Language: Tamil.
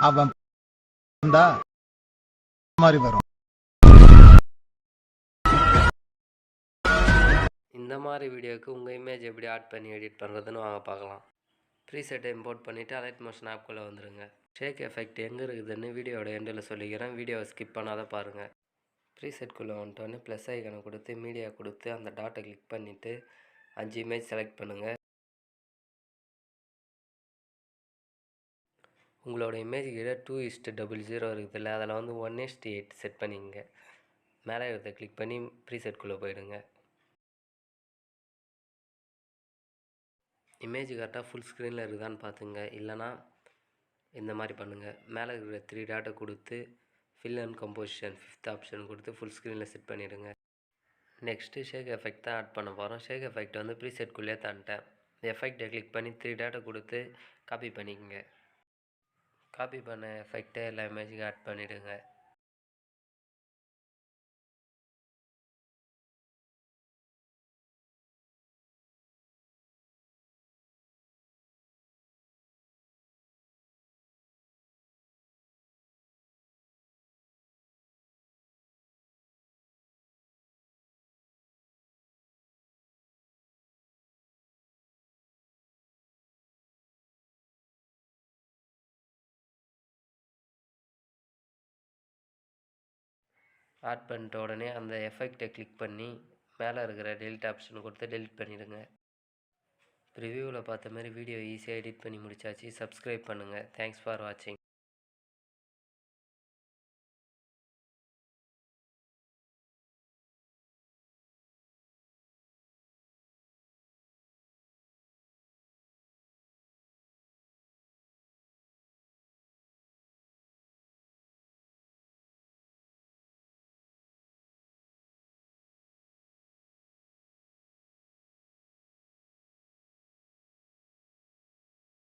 அவன் வந்தா மாதிரி வரும். இந்த மாதிரி வீடியோவுக்கு உங்கள் இமேஜ் எப்படி ஆட் பண்ணி எடிட் பண்ணுறதுன்னு வாங்க பார்க்கலாம். ப்ரீசெட்டை இம்போர்ட் பண்ணிவிட்டு அலைட் மோஷன் ஆப்குள்ளே வந்துடுங்க. ஷேக் எஃபெக்ட் எங்கே இருக்குதுன்னு வீடியோட எண்டில் சொல்லிக்கிறேன். வீடியோவை ஸ்கிப் பண்ணாத பாருங்கள். ப்ரீசெட்குள்ளே வந்துட்டோன்னு ப்ளஸ் ஐக்கனை கொடுத்து மீடியா கொடுத்து அந்த டாட்டை கிளிக் பண்ணிவிட்டு 5 இமேஜ் செலக்ட் பண்ணுங்கள். உங்களோட இமேஜ் கீழே 2:00 இருக்குதுல்ல, அதில் வந்து 1:8 செட் பண்ணிங்க. மேலே இருக்கிறத கிளிக் பண்ணி ப்ரீசெட்குள்ளே போயிடுங்க. இமேஜ் கரெக்டாக ஃபுல் ஸ்க்ரீனில் இருக்குதான்னு பார்த்துங்க. இல்லைனா இந்த மாதிரி பண்ணுங்கள். மேலே இருக்கிற 3 டாட்டை கொடுத்து fill and composition 5th option கொடுத்து ஃபுல் ஸ்க்ரீனில் செட் பண்ணிவிடுங்க. நெக்ஸ்ட்டு ஷேக் எஃபெக்ட் தான் ஆட் பண்ண போகிறோம். ஷேக் எஃபெக்ட் வந்து ப்ரீசெட்குள்ளே தந்துட்டேன். எஃபெக்டை கிளிக் பண்ணி 3 டாட்டை கொடுத்து காப்பி பண்ணிக்கோங்க. காப்பி பண்ண எஃபெக்டை எல்லா இமேஜுக்கும் ஆட் பண்ணிவிடுங்க. ஆட் பண்ணிட்ட உடனே அந்த எஃபெக்டை கிளிக் பண்ணி மேலே இருக்கிற டெலிட் ஆப்ஷன் கொடுத்து டெலிட் பண்ணிவிடுங்க. ரிவ்யூவில் பார்த்த மாதிரி வீடியோ ஈஸியாக எடிட் பண்ணி முடிச்சாச்சு. சப்ஸ்கிரைப் பண்ணுங்கள். தேங்க்ஸ் ஃபார் வாட்சிங்.